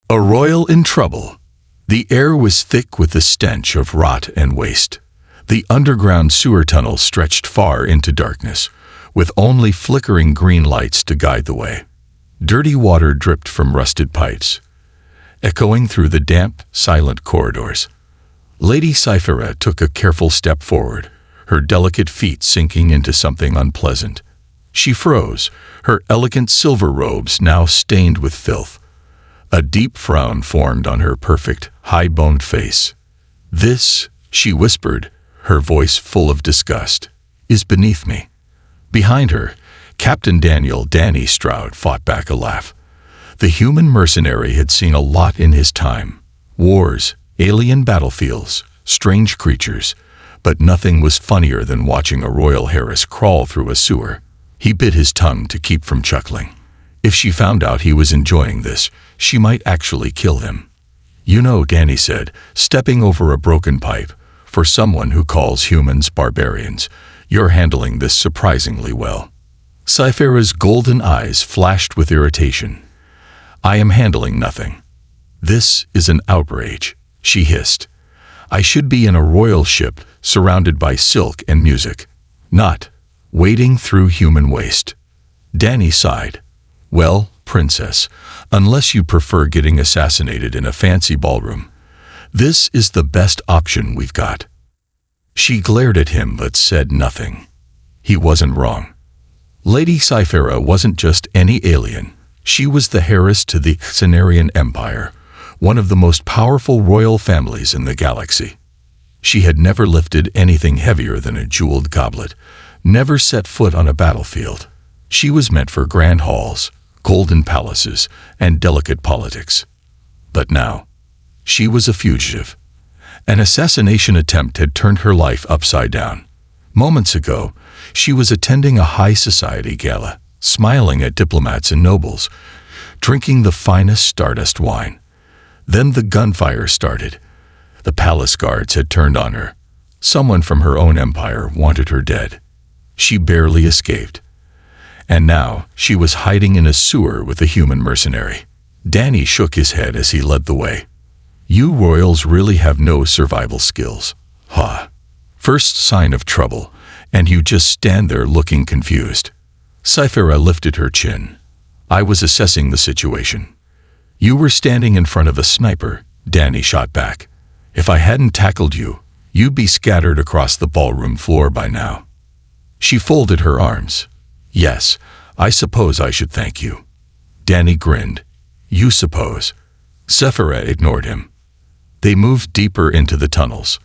A royal in trouble. The air was thick with the stench of rot and waste. The underground sewer tunnel stretched far into darkness, with only flickering green lights to guide the way. Dirty water dripped from rusted pipes, echoing through the damp, silent corridors. Lady Cyphera took a careful step forward, her delicate feet sinking into something unpleasant. She froze, her elegant silver robes now stained with filth. A deep frown formed on her perfect, high-boned face. "This," she whispered, her voice full of disgust, "is beneath me." Behind her, Captain Danny Stroud fought back a laugh. The human mercenary had seen a lot in his time. Wars, alien battlefields, strange creatures, but nothing was funnier than watching a royal Heiress crawl through a sewer. He bit his tongue to keep from chuckling. If she found out he was enjoying this, she might actually kill him. "You know," Danny said, stepping over a broken pipe, "for someone who calls humans barbarians, you're handling this surprisingly well." Cyphera's golden eyes flashed with irritation. "I am handling nothing. This is an outrage," she hissed. "I should be in a royal ship surrounded by silk and music, not wading through human waste." Danny sighed. "Well, princess, unless you prefer getting assassinated in a fancy ballroom, this is the best option we've got." She glared at him but said nothing. He wasn't wrong. Lady Cyphera wasn't just any alien. She was the heiress to the Cenarian Empire, one of the most powerful royal families in the galaxy. She had never lifted anything heavier than a jeweled goblet, never set foot on a battlefield. She was meant for grand halls, golden palaces, and delicate politics. But now, she was a fugitive. An assassination attempt had turned her life upside down. Moments ago, she was attending a high society gala, smiling at diplomats and nobles, drinking the finest Stardust wine. Then the gunfire started. The palace guards had turned on her. Someone from her own empire wanted her dead. She barely escaped. And now she was hiding in a sewer with a human mercenary. Danny shook his head as he led the way. "You royals really have no survival skills. Ha. First sign of trouble, and you just stand there looking confused." Cyphera lifted her chin. "I was assessing the situation." "You were standing in front of a sniper," Danny shot back. "If I hadn't tackled you, you'd be scattered across the ballroom floor by now." She folded her arms. "Yes, I suppose I should thank you." Danny grinned. "You suppose." Cyphera ignored him. They moved deeper into the tunnels.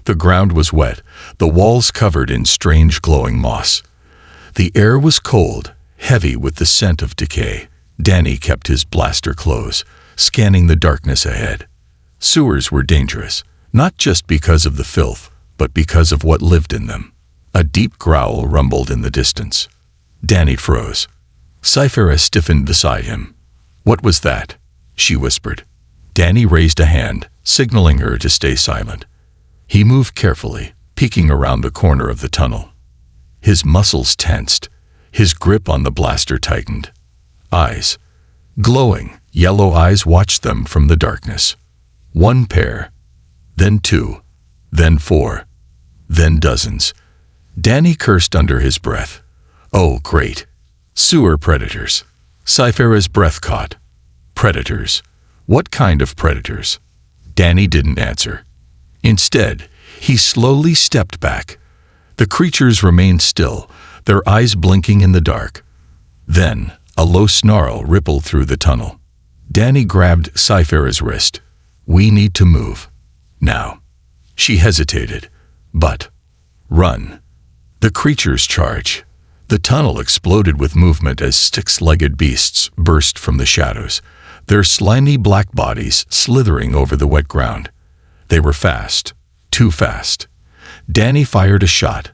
The ground was wet, the walls covered in strange glowing moss. The air was cold, heavy with the scent of decay. Danny kept his blaster close, scanning the darkness ahead. Sewers were dangerous, not just because of the filth, but because of what lived in them. A deep growl rumbled in the distance. Danny froze. Cyphera stiffened beside him. "What was that?" she whispered. Danny raised a hand, signaling her to stay silent. He moved carefully, peeking around the corner of the tunnel. His muscles tensed, his grip on the blaster tightened. Eyes, glowing, yellow eyes watched them from the darkness. One pair, then two, then four, then dozens. Danny cursed under his breath. "Oh, great. Sewer predators." Cyphera's breath caught. "Predators? What kind of predators?" Danny didn't answer. Instead, he slowly stepped back. The creatures remained still, their eyes blinking in the dark. Then, a low snarl rippled through the tunnel. Danny grabbed Cyphera's wrist. "We need to move. Now." She hesitated. "But run." The creatures charged. The tunnel exploded with movement as six-legged beasts burst from the shadows, their slimy black bodies slithering over the wet ground. They were fast, too fast. Danny fired a shot,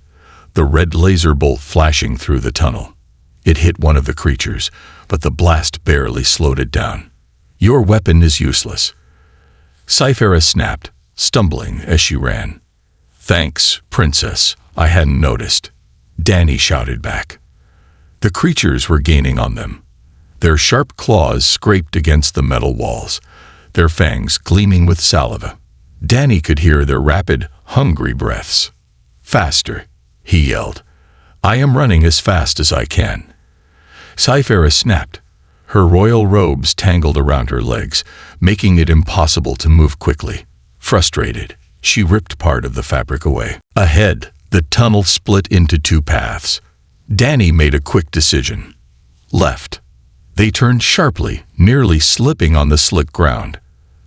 the red laser bolt flashing through the tunnel. It hit one of the creatures, but the blast barely slowed it down. "Your weapon is useless." Cyphera snapped, stumbling as she ran. "Thanks, princess, I hadn't noticed," Danny shouted back. The creatures were gaining on them. Their sharp claws scraped against the metal walls, their fangs gleaming with saliva. Danny could hear their rapid, hungry breaths. "Faster," he yelled. "I am running as fast as I can." Heiress snapped. Her royal robes tangled around her legs, making it impossible to move quickly. Frustrated, she ripped part of the fabric away. Ahead, the tunnel split into two paths. Danny made a quick decision. Left. They turned sharply, nearly slipping on the slick ground.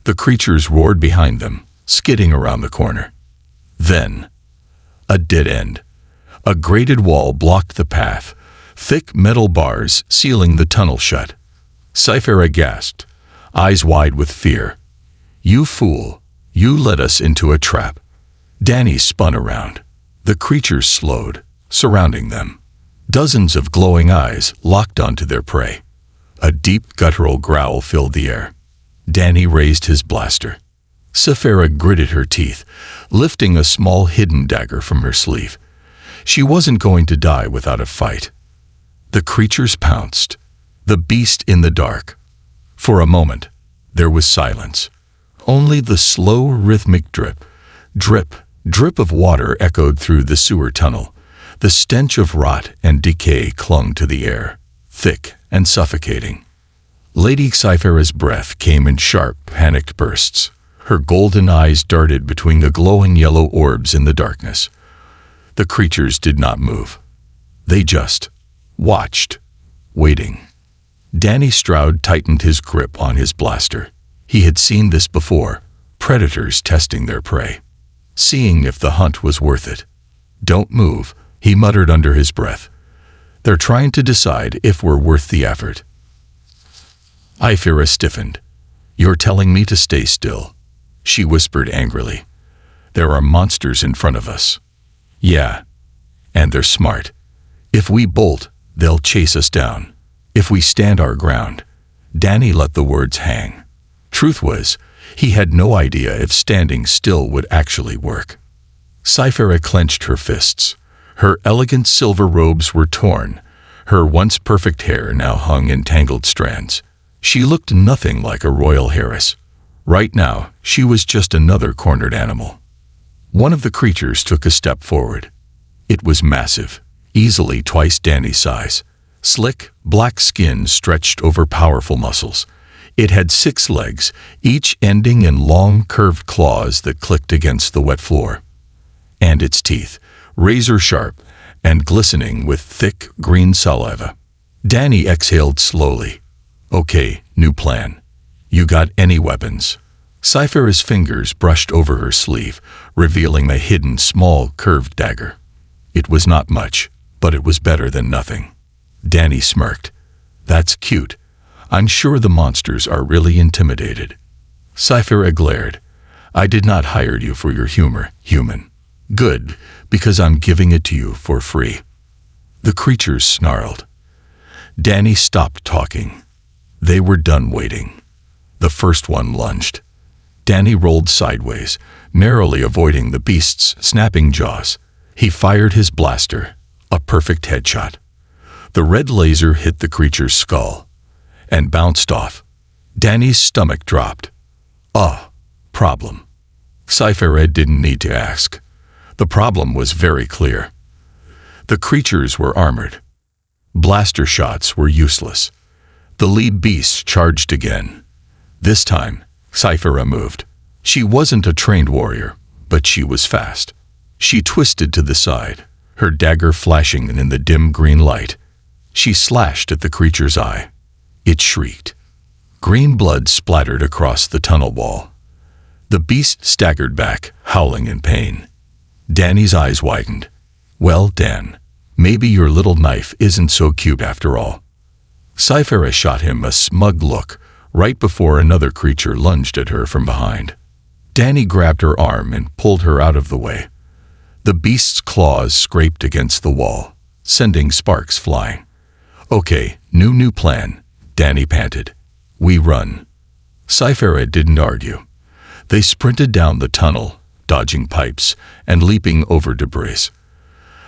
The creatures roared behind them, skidding around the corner. Then, a dead end. A grated wall blocked the path, thick metal bars sealing the tunnel shut. Heiress gasped, eyes wide with fear. "You fool, you led us into a trap." Danny spun around. The creatures slowed, surrounding them. Dozens of glowing eyes locked onto their prey. A deep guttural growl filled the air. Danny raised his blaster. Heiress gritted her teeth, lifting a small hidden dagger from her sleeve. She wasn't going to die without a fight. The creatures pounced. The beast in the dark. For a moment, there was silence. Only the slow, rhythmic drip, drip of water echoed through the sewer tunnel. The stench of rot and decay clung to the air, thick and suffocating. Lady Heiress' breath came in sharp, panicked bursts. Her golden eyes darted between the glowing yellow orbs in the darkness. The creatures did not move. They just watched, waiting. Danny Stroud tightened his grip on his blaster. He had seen this before, predators testing their prey, seeing if the hunt was worth it. "Don't move," he muttered under his breath. "They're trying to decide if we're worth the effort." Heiress stiffened. "You're telling me to stay still," she whispered angrily. "There are monsters in front of us." "Yeah, and they're smart. If we bolt, they'll chase us down. If we stand our ground." Danny let the words hang. Truth was, he had no idea if standing still would actually work. Heiress clenched her fists. Her elegant silver robes were torn. Her once perfect hair now hung in tangled strands. She looked nothing like a royal heiress. Right now, she was just another cornered animal. One of the creatures took a step forward. It was massive, easily twice Danny's size. Slick, black skin stretched over powerful muscles. It had 6 legs, each ending in long, curved claws that clicked against the wet floor. And its teeth, razor-sharp and glistening with thick, green saliva. Danny exhaled slowly. "Okay, new plan. You got any weapons?" Heiress' fingers brushed over her sleeve, revealing a hidden, small, curved dagger. It was not much, but it was better than nothing. Danny smirked. "That's cute. I'm sure the monsters are really intimidated." Heiress glared. "I did not hire you for your humor, human." "Good, because I'm giving it to you for free." The creatures snarled. Danny stopped talking. They were done waiting. The first one lunged. Danny rolled sideways, narrowly avoiding the beast's snapping jaws. He fired his blaster, a perfect headshot. The red laser hit the creature's skull and bounced off. Danny's stomach dropped. Problem. Heiress didn't need to ask. The problem was very clear. The creatures were armored. Blaster shots were useless. The lead beast charged again. This time, Heiress moved. She wasn't a trained warrior, but she was fast. She twisted to the side, her dagger flashing in the dim green light. She slashed at the creature's eye. It shrieked. Green blood splattered across the tunnel wall. The beast staggered back, howling in pain. Danny's eyes widened. "Well, Dan, maybe your little knife isn't so cute after all." Heiress shot him a smug look right before another creature lunged at her from behind. Danny grabbed her arm and pulled her out of the way. The beast's claws scraped against the wall, sending sparks flying. "Okay, new plan," Danny panted. "We run." Heiress didn't argue. They sprinted down the tunnel, dodging pipes and leaping over debris.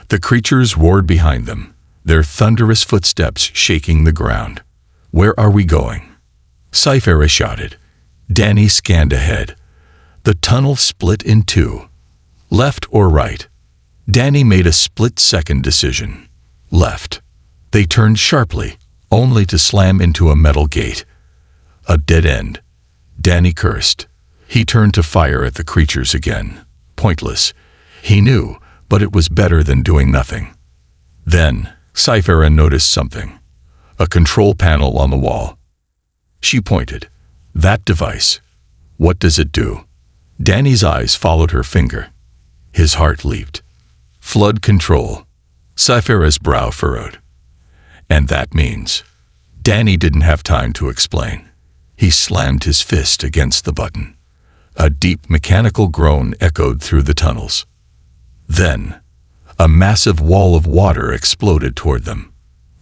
The creatures roared behind them, their thunderous footsteps shaking the ground. "Where are we going?" Heiress shouted. Danny scanned ahead. The tunnel split in two. Left or right? Danny made a split-second decision. Left. They turned sharply, only to slam into a metal gate. A dead end. Danny cursed. He turned to fire at the creatures again. Pointless. He knew, but it was better than doing nothing. Then, Cyphera noticed something. A control panel on the wall. She pointed. That device. What does it do? Danny's eyes followed her finger. His heart leaped. Flood control. Cyphera's brow furrowed. And that means... Danny didn't have time to explain. He slammed his fist against the button. A deep mechanical groan echoed through the tunnels. Then, a massive wall of water exploded toward them.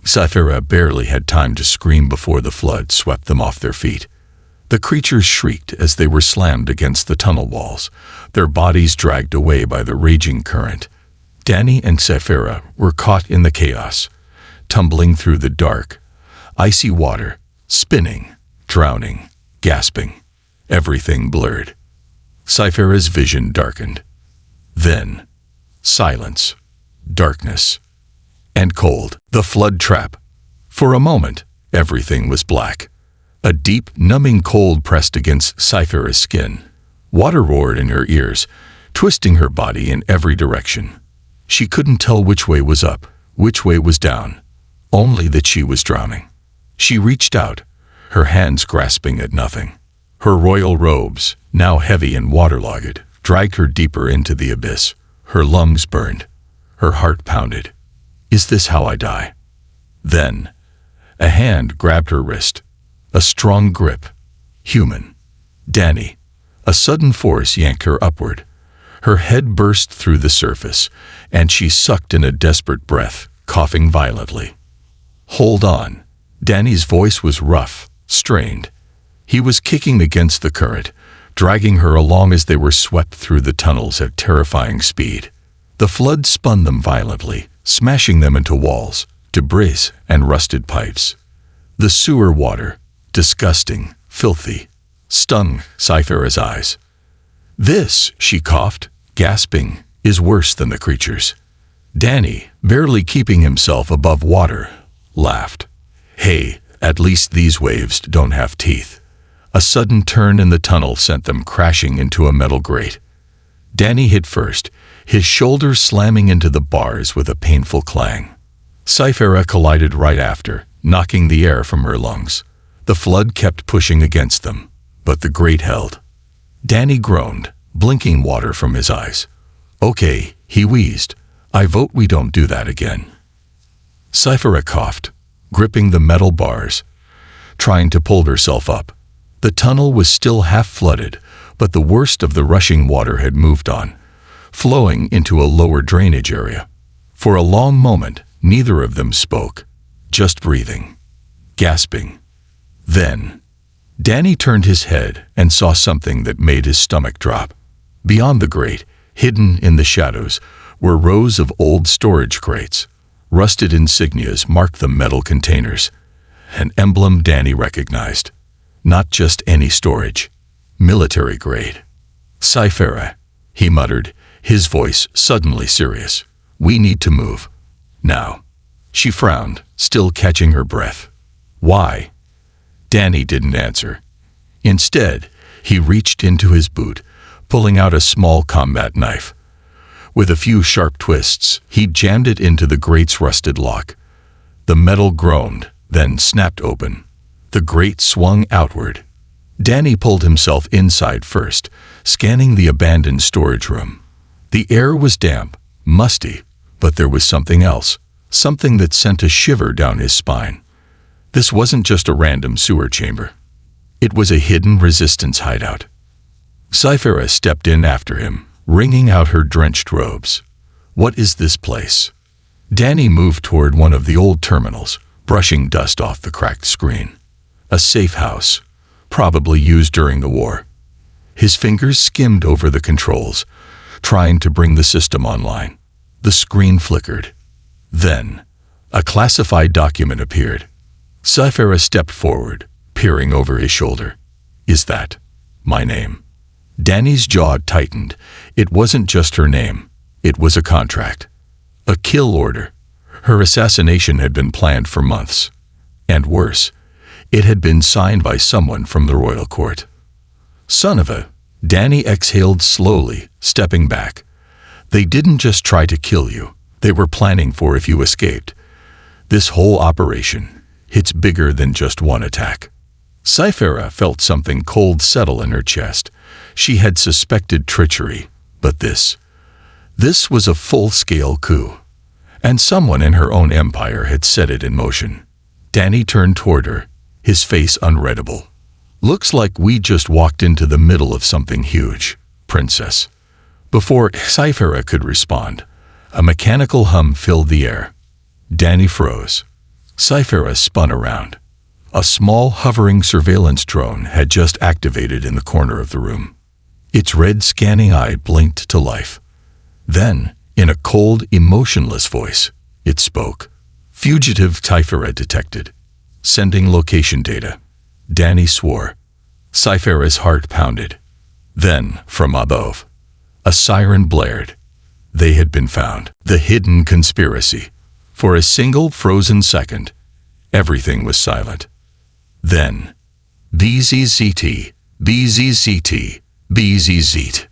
Cyphera barely had time to scream before the flood swept them off their feet. The creatures shrieked as they were slammed against the tunnel walls, their bodies dragged away by the raging current. Danny and Cyphera were caught in the chaos, tumbling through the dark, icy water, spinning, drowning, gasping, everything blurred. Cyphera's vision darkened. Then, silence, darkness, and cold. The flood trap. For a moment, everything was black. A deep, numbing cold pressed against Cyphera's skin. Water roared in her ears, twisting her body in every direction. She couldn't tell which way was up, which way was down, only that she was drowning. She reached out, her hands grasping at nothing. Her royal robes, now heavy and waterlogged, dragged her deeper into the abyss. Her lungs burned. Her heart pounded. Is this how I die? Then, a hand grabbed her wrist. A strong grip. Human. Danny. A sudden force yanked her upward. Her head burst through the surface, and she sucked in a desperate breath, coughing violently. Hold on. Danny's voice was rough, strained. He was kicking against the current, dragging her along as they were swept through the tunnels at terrifying speed. The flood spun them violently, smashing them into walls, debris, and rusted pipes. The sewer water, disgusting, filthy, stung Cyphera's eyes. This, she coughed, gasping, is worse than the creatures. Danny, barely keeping himself above water, laughed. Hey, at least these waves don't have teeth. A sudden turn in the tunnel sent them crashing into a metal grate. Danny hit first, his shoulder slamming into the bars with a painful clang. Cyphera collided right after, knocking the air from her lungs. The flood kept pushing against them, but the grate held. Danny groaned, blinking water from his eyes. Okay, he wheezed. I vote we don't do that again. Cyphera coughed, gripping the metal bars, trying to pull herself up. The tunnel was still half flooded, but the worst of the rushing water had moved on, flowing into a lower drainage area. For a long moment, neither of them spoke, just breathing, gasping. Then, Danny turned his head and saw something that made his stomach drop. Beyond the grate, hidden in the shadows, were rows of old storage crates. Rusted insignias marked the metal containers. An emblem Danny recognized. Not just any storage. Military grade. Cyphera, he muttered, his voice suddenly serious. We need to move. Now. She frowned, still catching her breath. Why? Danny didn't answer. Instead, he reached into his boot, pulling out a small combat knife. With a few sharp twists, he jammed it into the grate's rusted lock. The metal groaned, then snapped open. The grate swung outward. Danny pulled himself inside first, scanning the abandoned storage room. The air was damp, musty, but there was something else, something that sent a shiver down his spine. This wasn't just a random sewer chamber. It was a hidden resistance hideout. Cyphera stepped in after him, wringing out her drenched robes. What is this place? Danny moved toward one of the old terminals, brushing dust off the cracked screen. A safe house, probably used during the war. His fingers skimmed over the controls, trying to bring the system online. The screen flickered. Then, a classified document appeared. Cyphera stepped forward, peering over his shoulder. Is that My name. Danny's jaw tightened. It wasn't just her name. It was a contract. A kill order. Her assassination had been planned for months. And worse, it had been signed by someone from the royal court. Son of a... Danny exhaled slowly, stepping back. They didn't just try to kill you. They were planning for if you escaped. This whole operation, it's bigger than just one attack. Cyphera felt something cold settle in her chest. She had suspected treachery, but this was a full-scale coup. And someone in her own empire had set it in motion. Danny turned toward her, his face unreadable. Looks like we just walked into the middle of something huge, Princess. Before Cyphera could respond, a mechanical hum filled the air. Danny froze. Cyphera spun around. A small hovering surveillance drone had just activated in the corner of the room. Its red scanning eye blinked to life. Then, in a cold, emotionless voice, it spoke. Fugitive Cyphera detected. Sending location data. Danny swore. Cyphera's heart pounded. Then, from above, a siren blared. They had been found. The hidden conspiracy. For a single frozen second, everything was silent. Then, BZZT, BZZT, BZZT.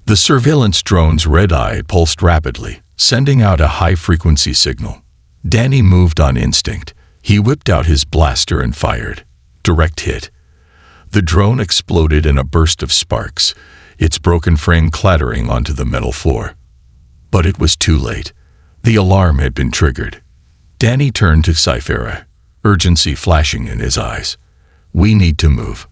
The surveillance drone's red eye pulsed rapidly, sending out a high-frequency signal. Danny moved on instinct. He whipped out his blaster and fired. Direct hit. The drone exploded in a burst of sparks, its broken frame clattering onto the metal floor. But it was too late. The alarm had been triggered. Danny turned to Cyphera, urgency flashing in his eyes. We need to move.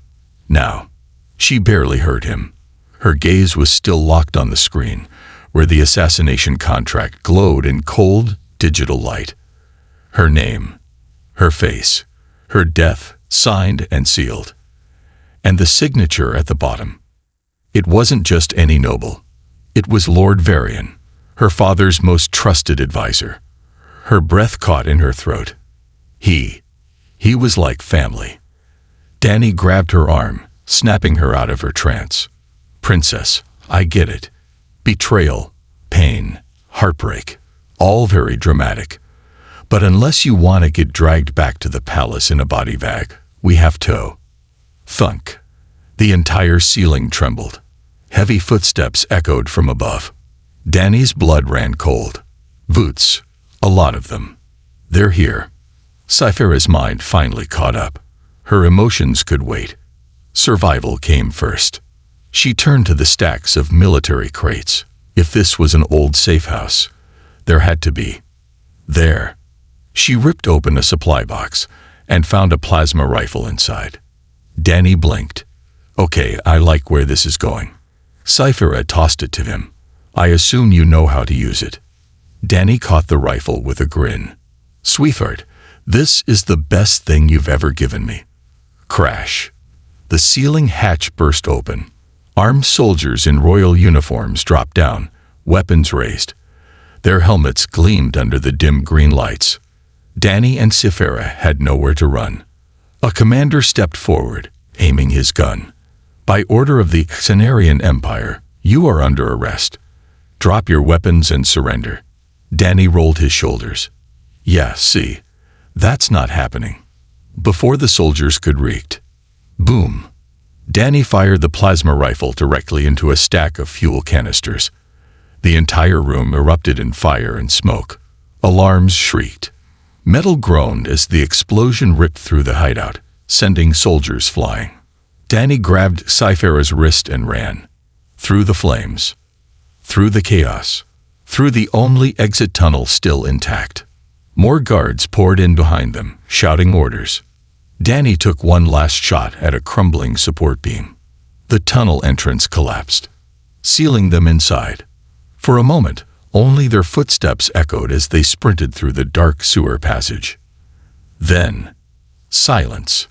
Now. She barely heard him. Her gaze was still locked on the screen, where the assassination contract glowed in cold, digital light. Her name, her face, her death, signed and sealed. And the signature at the bottom. It wasn't just any noble. It was Lord Varian, her father's most trusted advisor. Her breath caught in her throat. He was like family. Danny grabbed her arm, snapping her out of her trance. Princess, I get it. Betrayal, pain, heartbreak, all very dramatic. But unless you want to get dragged back to the palace in a body bag, we have to. Thunk. The entire ceiling trembled. Heavy footsteps echoed from above. Danny's blood ran cold. Boots. A lot of them. They're here. Cyphera's mind finally caught up. Her emotions could wait. Survival came first. She turned to the stacks of military crates. If this was an old safe house, there had to be. There. She ripped open a supply box and found a plasma rifle inside. Danny blinked. Okay, I like where this is going. Cyphera tossed it to him. I assume you know how to use it. Danny caught the rifle with a grin. Sweetheart, this is the best thing you've ever given me. Crash. The ceiling hatch burst open. Armed soldiers in royal uniforms dropped down, weapons raised. Their helmets gleamed under the dim green lights. Danny and Cyphera had nowhere to run. A commander stepped forward, aiming his gun. By order of the Cenarian Empire, you are under arrest. Drop your weapons and surrender. Danny rolled his shoulders. Yeah, see, that's not happening. Before the soldiers could react. Boom. Danny fired the plasma rifle directly into a stack of fuel canisters. The entire room erupted in fire and smoke. Alarms shrieked. Metal groaned as the explosion ripped through the hideout, sending soldiers flying. Danny grabbed Cyphera's wrist and ran. Through the flames. Through the chaos. Through the only exit tunnel still intact. More guards poured in behind them, shouting orders. Danny took one last shot at a crumbling support beam. The tunnel entrance collapsed, sealing them inside. For a moment, only their footsteps echoed as they sprinted through the dark sewer passage. Then, silence.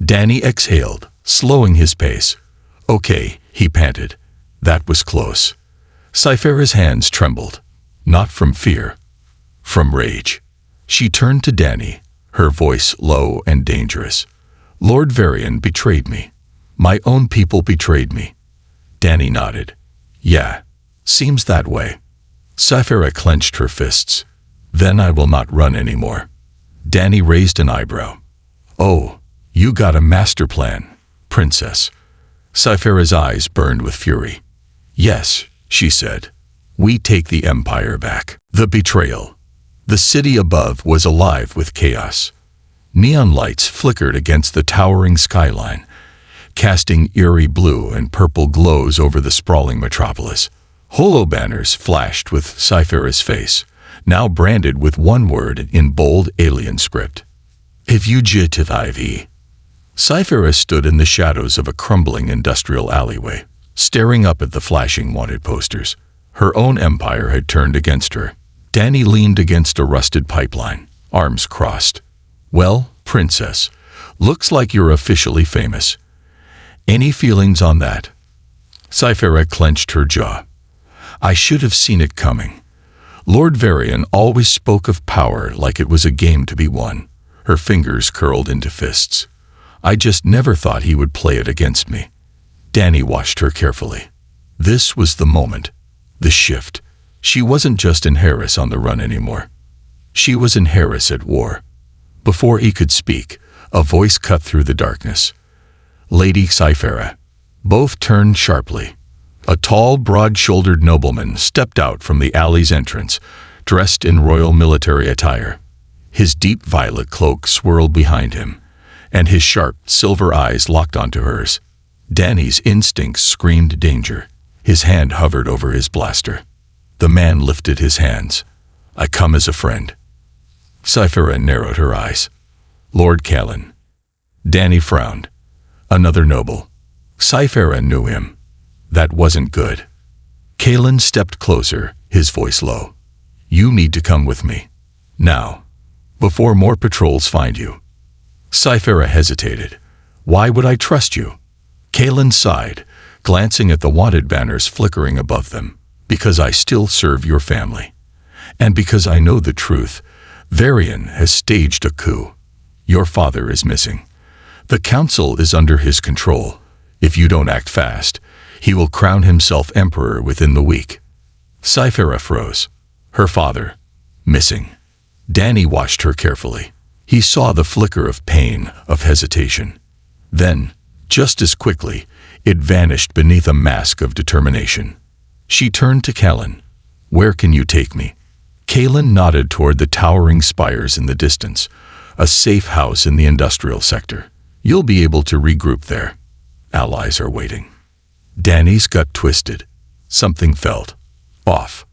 Danny exhaled, slowing his pace. Okay, he panted. That was close. Cyphera's hands trembled, not from fear, from rage. She turned to Danny, her voice low and dangerous. Lord Varian betrayed me. My own people betrayed me. Danny nodded. Yeah, seems that way. Cythera clenched her fists. Then I will not run anymore. Danny raised an eyebrow. Oh, you got a master plan, princess. Cythera's eyes burned with fury. Yes, she said. We take the empire back. The betrayal. The city above was alive with chaos. Neon lights flickered against the towering skyline, casting eerie blue and purple glows over the sprawling metropolis. Holo banners flashed with Cythera's face, now branded with one word in bold alien script. Fugitive IV. Cythera stood in the shadows of a crumbling industrial alleyway, staring up at the flashing wanted posters. Her own empire had turned against her. Danny leaned against a rusted pipeline, arms crossed. Well, princess, looks like you're officially famous. Any feelings on that? Cythera clenched her jaw. I should have seen it coming. Lord Varian always spoke of power like it was a game to be won. Her fingers curled into fists. I just never thought he would play it against me. Danny watched her carefully. This was the moment. The shift. She wasn't just in Heiress on the run anymore. She was in Heiress at war. Before he could speak, a voice cut through the darkness. Lady Cythera. Both turned sharply. A tall, broad-shouldered nobleman stepped out from the alley's entrance, dressed in royal military attire. His deep violet cloak swirled behind him, and his sharp, silver eyes locked onto hers. Danny's instincts screamed danger. His hand hovered over his blaster. The man lifted his hands. I come as a friend. Cythera narrowed her eyes. Lord Callan. Danny frowned. Another noble. Cythera knew him. That wasn't good. Callan stepped closer, his voice low. You need to come with me. Now. Before more patrols find you. Cythera hesitated. Why would I trust you? Callan sighed, glancing at the wanted banners flickering above them. Because I still serve your family. And because I know the truth, Varian has staged a coup. Your father is missing. The council is under his control. If you don't act fast, he will crown himself emperor within the week. Cythera froze. Her father. Missing. Danny watched her carefully. He saw the flicker of pain, of hesitation. Then, just as quickly, it vanished beneath a mask of determination. She turned to Callan. Where can you take me? Callan nodded toward the towering spires in the distance, a safe house in the industrial sector. You'll be able to regroup there. Allies are waiting. Danny's gut twisted. Something felt off.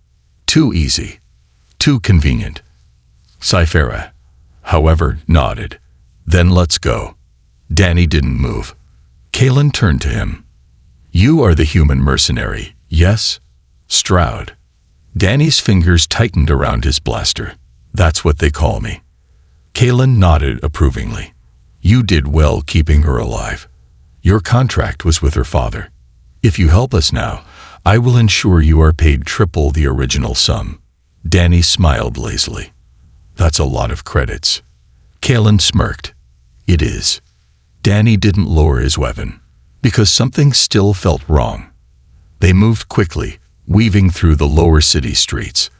Too easy. Too convenient. Cythera, however, nodded. Then let's go. Danny didn't move. Callan turned to him. You are the human mercenary, yes? Stroud. Danny's fingers tightened around his blaster. That's what they call me. Callan nodded approvingly. You did well keeping her alive. Your contract was with her father. If you help us now, I will ensure you are paid triple the original sum. Danny smiled lazily. That's a lot of credits. Callan smirked. It is. Danny didn't lower his weapon, because something still felt wrong. They moved quickly, weaving through the lower city streets.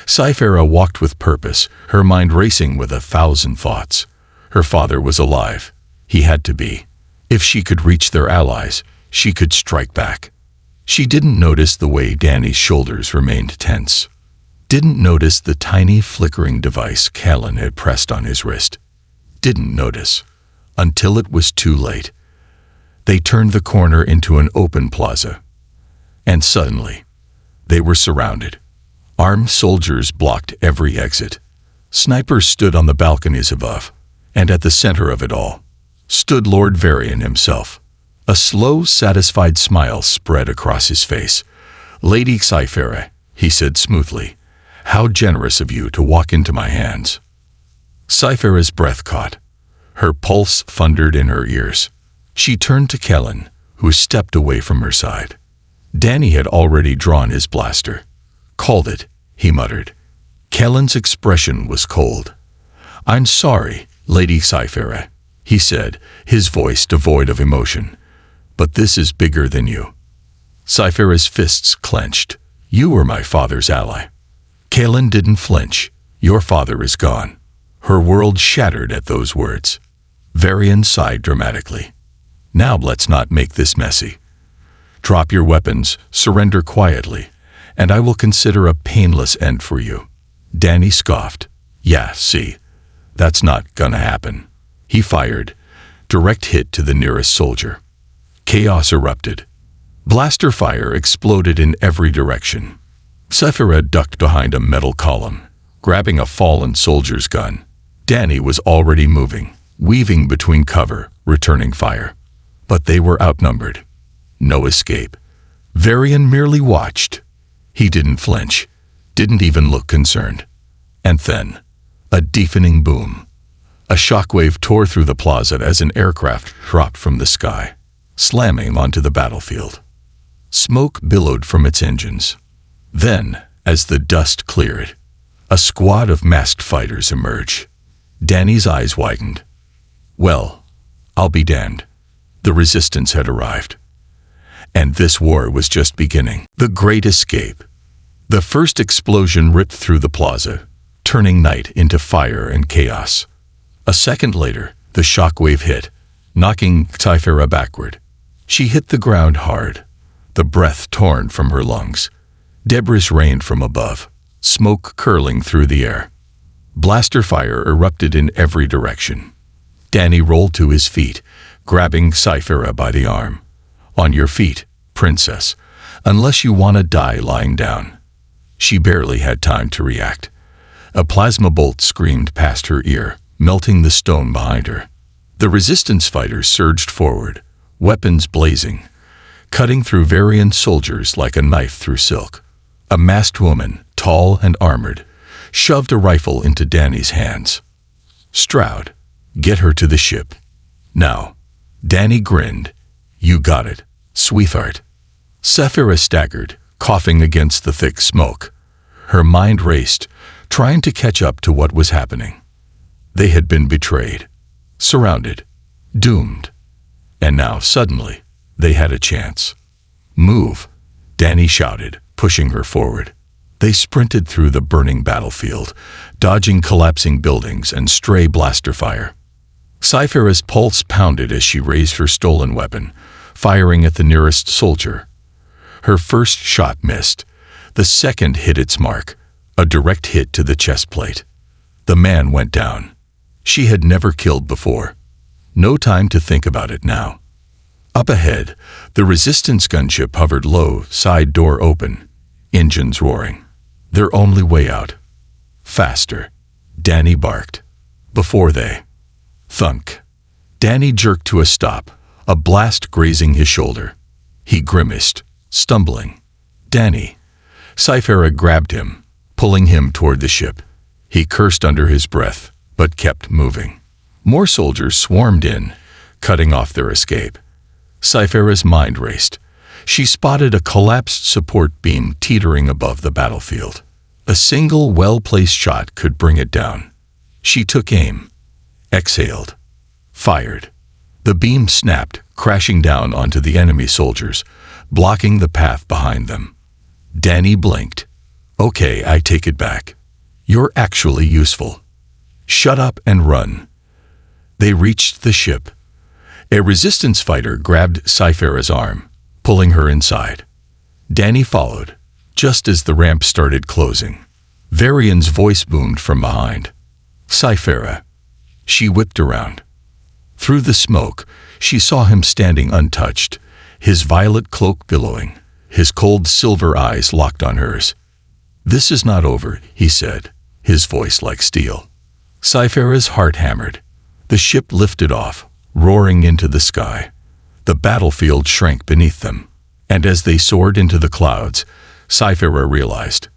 Cythera walked with purpose, her mind racing with 1,000 thoughts. Her father was alive. He had to be. If she could reach their allies, she could strike back. She didn't notice the way Danny's shoulders remained tense. Didn't notice the tiny flickering device Callan had pressed on his wrist. Didn't notice. Until it was too late. They turned the corner into an open plaza. And suddenly, they were surrounded. Armed soldiers blocked every exit. Snipers stood on the balconies above, and at the center of it all, stood Lord Varian himself. A slow, satisfied smile spread across his face. Lady Cythera, he said smoothly, how generous of you to walk into my hands. Cythera's breath caught. Her pulse thundered in her ears. She turned to Callan, who stepped away from her side. Danny had already drawn his blaster. Called it, he muttered. Callan's expression was cold. I'm sorry, Lady Cythera, he said, his voice devoid of emotion. But this is bigger than you. Cypher's fists clenched. You were my father's ally. Kaelin didn't flinch. Your father is gone. Her world shattered at those words. Varian sighed dramatically. Now let's not make this messy. Drop your weapons, surrender quietly, and I will consider a painless end for you. Dany scoffed. Yeah, see, that's not gonna happen. He fired. Direct hit to the nearest soldier. Chaos erupted. Blaster fire exploded in every direction. Cypher ducked behind a metal column, grabbing a fallen soldier's gun. Dany was already moving, weaving between cover, returning fire. But they were outnumbered. No escape. Varian merely watched. He didn't flinch, didn't even look concerned. And then, a deafening boom. A shockwave tore through the plaza as an aircraft dropped from the sky, slamming onto the battlefield. Smoke billowed from its engines. Then, as the dust cleared, a squad of masked fighters emerged. Dany's eyes widened. Well, I'll be damned. The resistance had arrived. And this war was just beginning. The Great Escape. The first explosion ripped through the plaza, turning night into fire and chaos. A second later, the shockwave hit, knocking Cypher backward. She hit the ground hard, the breath torn from her lungs. Debris rained from above, smoke curling through the air. Blaster fire erupted in every direction. Dany rolled to his feet, grabbing Cypher by the arm. On your feet, princess, unless you want to die lying down. She barely had time to react. A plasma bolt screamed past her ear, melting the stone behind her. The resistance fighters surged forward, weapons blazing, cutting through Varian soldiers like a knife through silk. A masked woman, tall and armored, shoved a rifle into Dany's hands. Stroud, get her to the ship. Now. Dany grinned. You got it, sweetheart. Cypher staggered, coughing against the thick smoke. Her mind raced, trying to catch up to what was happening. They had been betrayed, surrounded, doomed. And now, suddenly, they had a chance. Move, Dany shouted, pushing her forward. They sprinted through the burning battlefield, dodging collapsing buildings and stray blaster fire. Cypher's pulse pounded as she raised her stolen weapon, firing at the nearest soldier. Her first shot missed. The second hit its mark, a direct hit to the chest plate. The man went down. She had never killed before. No time to think about it now. Up ahead, the resistance gunship hovered low, side door open, engines roaring. Their only way out. Faster, Dany barked. Before they. Thunk. Dany jerked to a stop, a blast grazing his shoulder. He grimaced, stumbling. Dany. Cypher grabbed him, pulling him toward the ship. He cursed under his breath, but kept moving. More soldiers swarmed in, cutting off their escape. Cypher's mind raced. She spotted a collapsed support beam teetering above the battlefield. A single well-placed shot could bring it down. She took aim, exhaled, fired. The beam snapped, crashing down onto the enemy soldiers, blocking the path behind them. Dany blinked. Okay, I take it back. You're actually useful. Shut up and run. They reached the ship. A resistance fighter grabbed Cypher's arm, pulling her inside. Dany followed, just as the ramp started closing. Varian's voice boomed from behind. Cypher. She whipped around. Through the smoke, she saw him standing untouched, his violet cloak billowing, his cold silver eyes locked on hers. This is not over, he said, his voice like steel. Cypher's heart hammered. The ship lifted off, roaring into the sky. The battlefield shrank beneath them, and as they soared into the clouds, Cypher realized.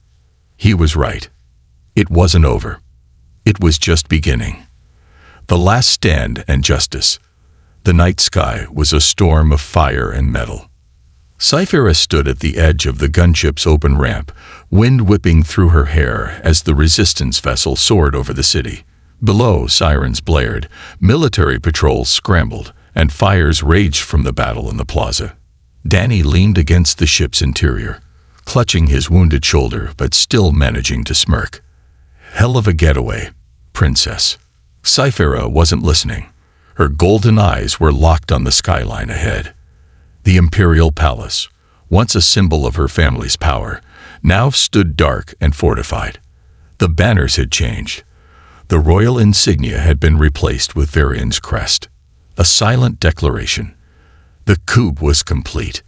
He was right. It wasn't over. It was just beginning. The last stand and justice. The night sky was a storm of fire and metal. Cypher stood at the edge of the gunship's open ramp, wind whipping through her hair as the resistance vessel soared over the city. Below, sirens blared, military patrols scrambled, and fires raged from the battle in the plaza. Danny leaned against the ship's interior, clutching his wounded shoulder but still managing to smirk. Hell of a getaway, princess. Cythera wasn't listening. Her golden eyes were locked on the skyline ahead. The imperial palace, once a symbol of her family's power, now stood dark and fortified. The banners had changed. The royal insignia had been replaced with Varian's crest. A silent declaration. The coup was complete.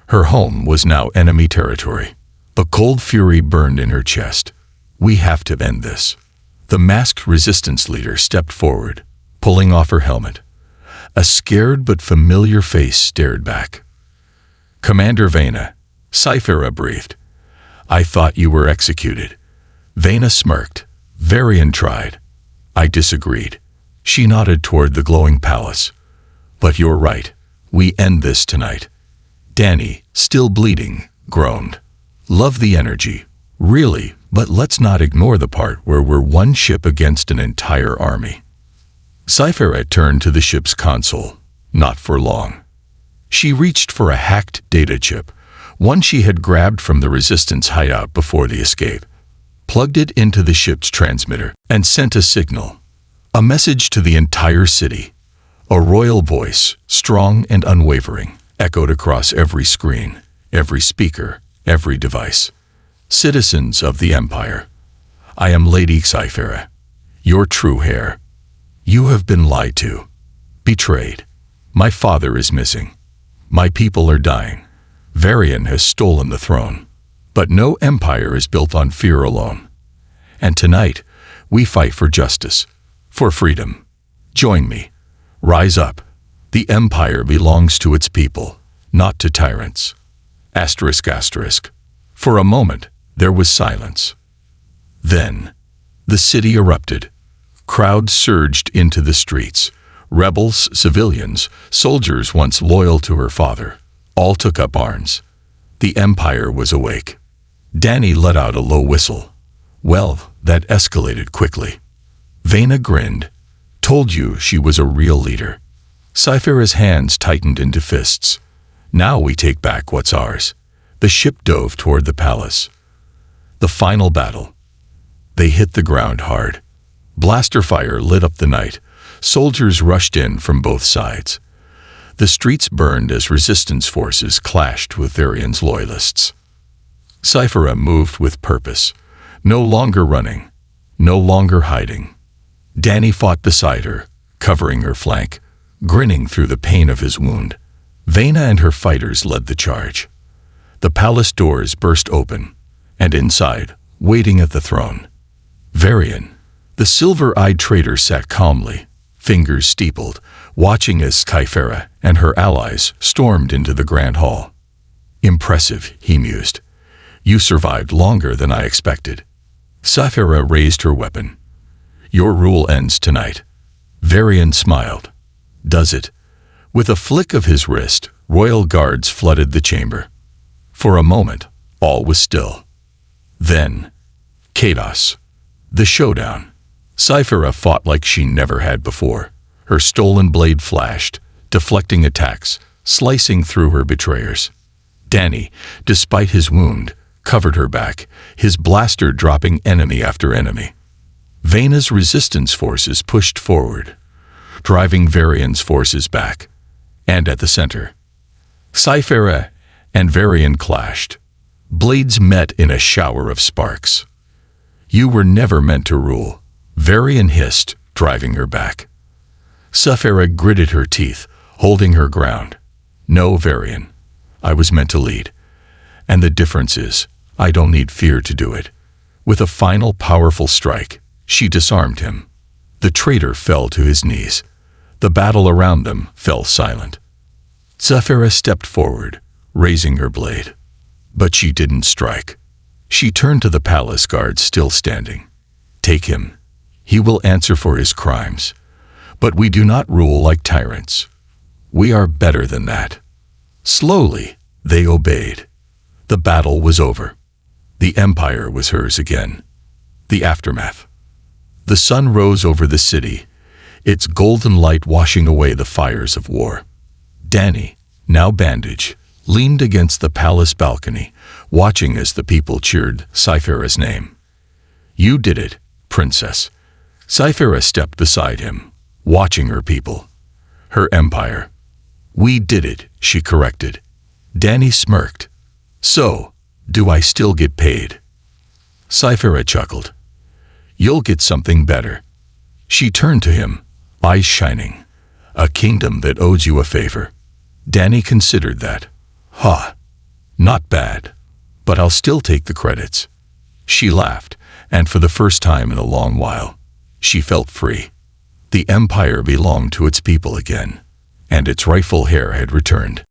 Her home was now enemy territory. A cold fury burned in her chest. We have to end this. The masked resistance leader stepped forward, pulling off her helmet. A scared but familiar face stared back. Commander Vena, Cythera breathed. I thought you were executed. Vena smirked. Varian tried. I disagreed. She nodded toward the glowing palace. But you're right. We end this tonight. Danny, still bleeding, groaned. Love the energy. Really, but let's not ignore the part where we're one ship against an entire army. Cythera turned to the ship's console. Not for long. She reached for a hacked data chip, one she had grabbed from the resistance hideout before the escape, plugged it into the ship's transmitter, and sent a signal. A message to the entire city. A royal voice, strong and unwavering, echoed across every screen, every speaker, every device. Citizens of the Empire, I am Lady Cythera, your true heir. You have been lied to, betrayed. My father is missing. My people are dying. Varian has stolen the throne. But no empire is built on fear alone. And tonight, we fight for justice, for freedom. Join me. Rise up. The empire belongs to its people, not to tyrants. Asterisk, asterisk. For a moment, there was silence. Then, the city erupted. Crowds surged into the streets. Rebels, civilians, soldiers once loyal to her father, all took up arms. The empire was awake. Danny let out a low whistle. Well, that escalated quickly. Vena grinned. Told you she was a real leader. Cythera's hands tightened into fists. Now we take back what's ours. The ship dove toward the palace. The final battle. They hit the ground hard. Blaster fire lit up the night. Soldiers rushed in from both sides. The streets burned as resistance forces clashed with Varian's loyalists. Cythera moved with purpose, no longer running, no longer hiding. Danny fought beside her, covering her flank, grinning through the pain of his wound. Vena and her fighters led the charge. The palace doors burst open, and inside, waiting at the throne, Varian, the silver-eyed traitor, sat calmly, fingers steepled, watching as Cythera and her allies stormed into the grand hall. Impressive, he mused. You survived longer than I expected. Cythera raised her weapon. Your rule ends tonight. Varian smiled. Does it? With a flick of his wrist, royal guards flooded the chamber. For a moment, all was still. Then, chaos. The showdown. Cythera fought like she never had before. Her stolen blade flashed, deflecting attacks, slicing through her betrayers. Danny, despite his wound, covered her back, his blaster dropping enemy after enemy. Vena's resistance forces pushed forward, driving Varian's forces back. And at the center, Cythera and Varian clashed. Blades met in a shower of sparks. You were never meant to rule, Varian hissed, driving her back. Cythera gritted her teeth, holding her ground. No, Varian. I was meant to lead. And the difference is, I don't need fear to do it. With a final powerful strike, she disarmed him. The traitor fell to his knees. The battle around them fell silent. Cythera stepped forward, raising her blade. But she didn't strike. She turned to the palace guard still standing. Take him. He will answer for his crimes. But we do not rule like tyrants. We are better than that. Slowly, they obeyed. The battle was over. The empire was hers again. The aftermath. The sun rose over the city, its golden light washing away the fires of war. Danny, now bandaged, leaned against the palace balcony, watching as the people cheered Cythera's name. "You did it, princess." Cythera stepped beside him, watching her people. Her empire. "We did it," she corrected. Danny smirked. "So, do I still get paid?" Cythera chuckled. "You'll get something better." She turned to him, eyes shining. "A kingdom that owes you a favor." Danny considered that. "Ha. Not bad. But I'll still take the credits." She laughed, and for the first time in a long while, she felt free. The empire belonged to its people again, and its rightful heir had returned.